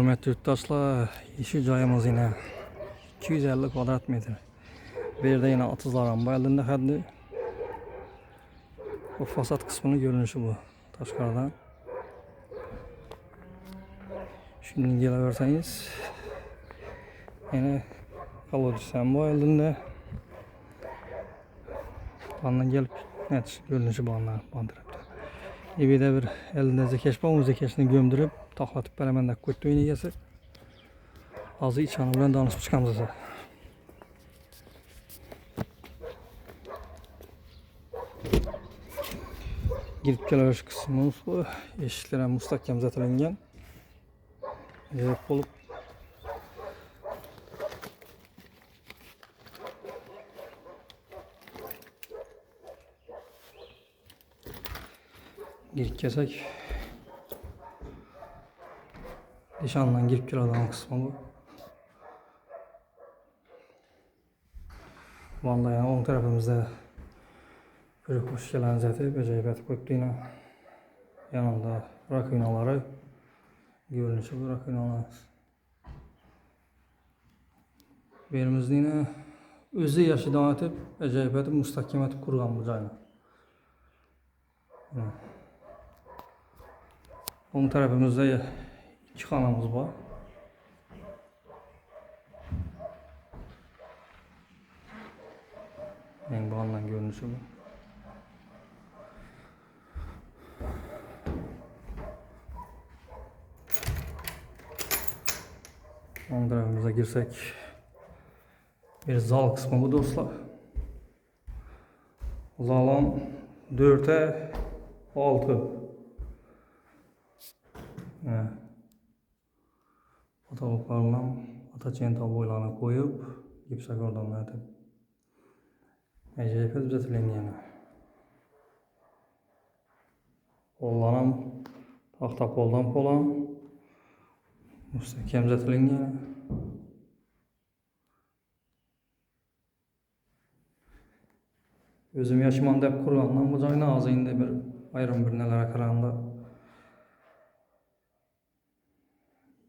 Hürmetli yurttaşlar, işi joyimiz yine 250 kvadrat metre. Bir yerde yine atızlarım bayıldığında haddi. Bu fasat kısmının görünüşü bu. Taşkardan. Şimdi gelebilirseniz yine kalorisen bayıldığında bandan gelip net görünüşü bandan bandırıptı. Bir de bir elinde zekeş var, o zekeşini gömdürüp taklatıp beraber koydu oynayası. Azı iç hanımdan danışıp çıkamız. Girip geliş kısmımız bu. Eşiklere müstahkem zatilengen. Acayip olup girip kesek nişandan girip gelen kısmı bu. Vallahi yani on tarafımızda bir hoş gelen zaten acayip koyduğuna yanında rakinaları görünüşü bu rakinalar. Berimizde yine özü yaşı devam edip acayip edip müstahkem edip kurgan bu cayna. On tarafımızda iki kanamız var. En bağlanan görünüşü bu. On tarafımıza girsek bir zal kısmı bu dostlar. Zalın 4'e 6. Fotoğraflarla ataçen boylarına koyup gipsak oradan atıp acayip düzeltilen yani. Kollarım tahta koldan polan müstahkem düzeltilen yani. Özüm yaşaman dep kurgandan bu cayna azı indi bir ayrım bir nelere karanda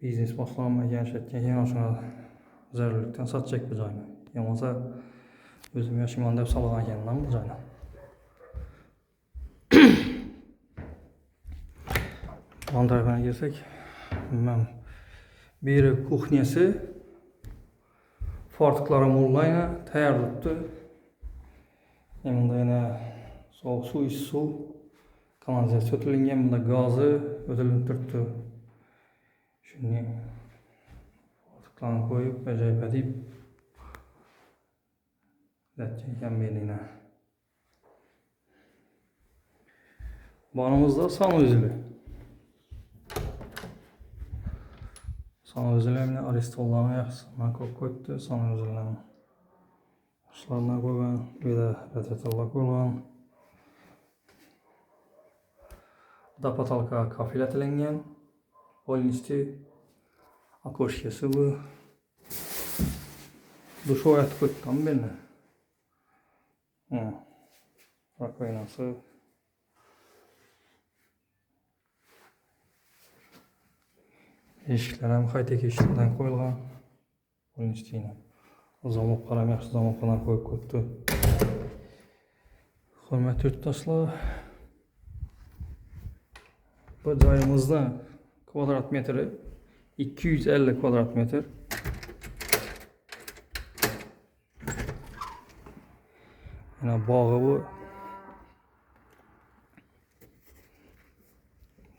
biznes başlanma gençletken yine aşına zararlıktan satacak bu cayna. Yamasa özüm yaşaman dep saladan kendinden bu cayna. On tarafına girsek biri kuhnesi fartıklara mullayna tayar tuttu. Yanında yine soğuk su, iç su, kanalizasyon ötülüngen, bunda gazı ötülünü türttü. Şimdi fartıklarını koyup acayip edip letçeyken beline. Banımızda sanuzili. Sanuzilimle Aristollah'ın yaxsından koydu sanuzilimle. Başlarına koygan, bir de Retretullah koygan. Dapatalka kafil etilengen. Polnisti akoşkesi bu. Duşu oyatı koyduğum birine. Rakoynası. Eşikler hem haytek eşiklerden koyulgan. Polnistiyle. Zamok param yaxşı zamoklardan koyup koydu. Hürmetli yurttaşlar. Bu cayımızda kvadrat metre 250 kvadrat metre. Yine bağı bu.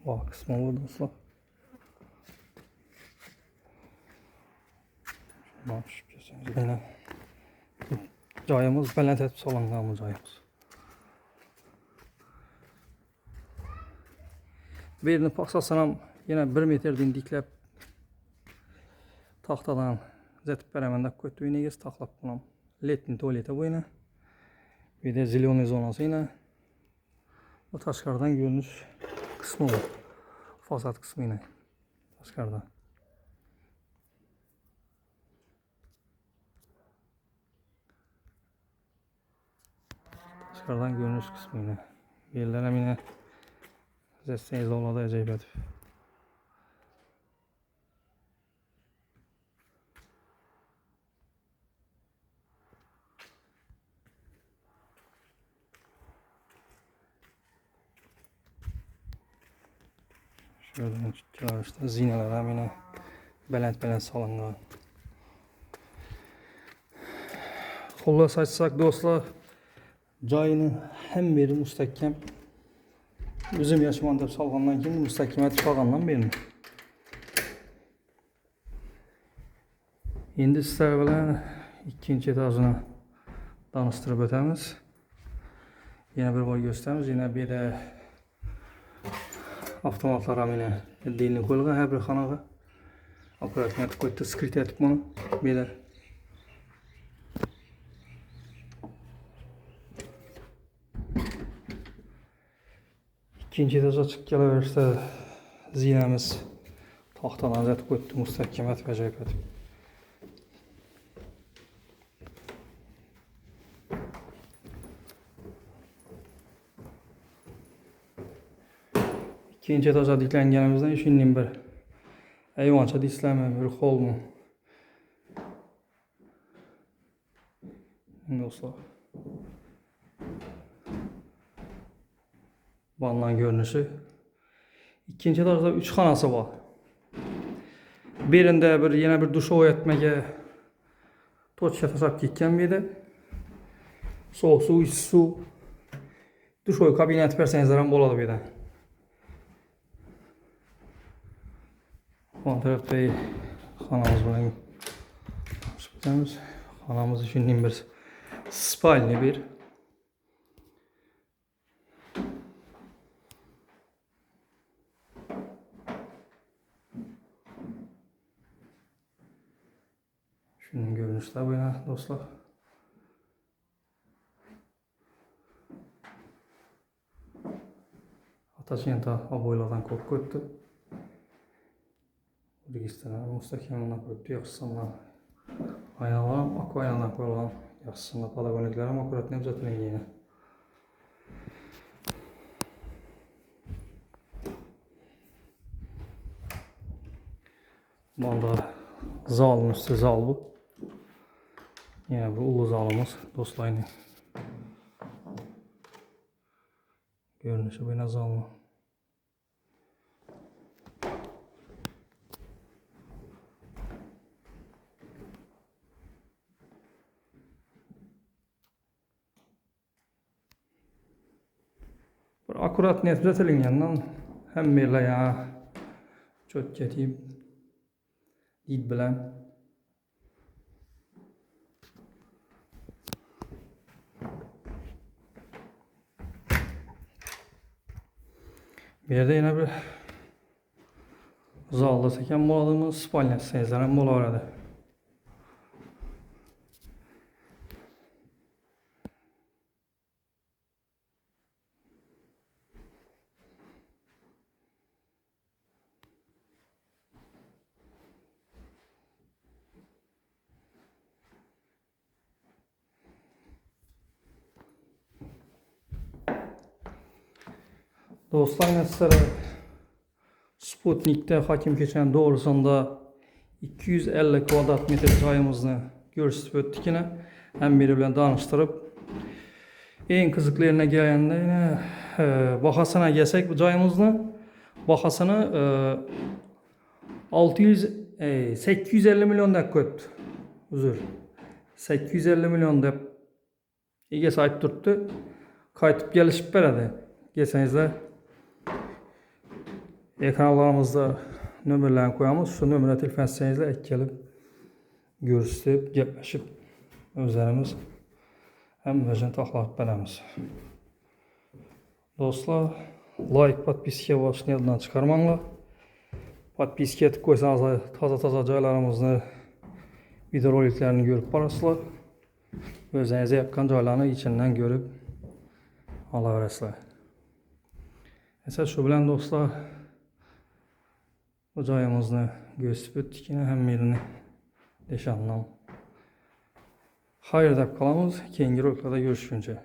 Bağ kısmı bu dostlar. Yine cayımız belent etip solangan bu cayımız. Birini paksasınam yine 1 metreden diklep tahtadan zetip beremende koydu yine taklap bunam. Letni tuvalete bu yine. Bir de zilyon zonası yine. Bu taşkardan görünüş kısmı bu. Fasat kısmı yine. Taşkardan. Taşkardan görünüş kısmı yine. Yerlerim yine zetseniz oladı acayip edip. Gördüğünüz işte zinalar hem yine belent salıngan. Xullas aytsak dostlar, joyini hem beri mustahkam. Özüm yaşaman deb salgandan keyin mustahkamat qolgandan beri. Endi sizlar bilan ikkinchi etajini tanıştırıp ötemiz. Yine bir boy gösterimiz. Yine bir de avtomatlar yine dilini koyulgan her bir xanaga. Aparatını atıp koydu, skrit atıp bunu. Bir de ikinci etaja çıkıp geleverişte zinemiz tahtadan atıp koydu, müstahkemat ve acayip atıp. İkinci etaja diklengenimizden işinin bir eyvança disleme, bir hol mu? Dostlar. Vanlan görünüşü. İkinci etajda 3 xanası var. Birinde bir yine bir duş etmeye toç yatasap gitken bir de soğuk su, iç su, duş oy kabinet verseniz hem boladı bir de. Bu tarafta xanamız var. Xanamız için bir spalni bir. Şunun görünüşü de böyle dostlar. Ataşın da aboylardan korku etti. Registrler müstakimliğine koydu. Yaxşısında aynalar, akva aynadan koyulan yaxşısında padagoniklerim akurat ne düzeltilen yine. Bunda zalın üstü zal bu. Yine bu ulu zalımız dostlarını. Görünüşü böyle zallı. Akurat net düzeltilgenden hem böyle ya çok ketip did bilen bir yerde yine bir zalda seken boladığımız spalnet seyizlenen bola vardı. Dostlar sizlere Sputnik'te hakim geçen doğrusunda 250 kvadrat metre sayımızı gösterip öttik yine. Hem biri bilen danıştırıp en kızıklı yerine gelende yine bahasına gelsek bu cayımızın bahasını 850 milyon da koydu. Uzur. 850 milyon da İge sahip tuttu. Kayıtıp gelişip beredi. Geçenizde ekranlarımızda nömrelerini koyamız. Şu nömrə telefon etsənizlə gəlib görüşüb, gəpləşib özlərimiz hem vəcən taxlaq bələmiz. Dostlar, like, podpiskiya başını yadından çıxarmanla. Podpiskiya etib qoysanız taza caylarımızı, videoroliklərini görüb barasılar. Özünüzə yaxın caylarını içindən görüb ala verəsilər. Əsas şu bilən dostlar, bu cayımızı gösterip öttik yine hem birini deşanlam. Hayır da kalamız, kengir ortada görüşünce.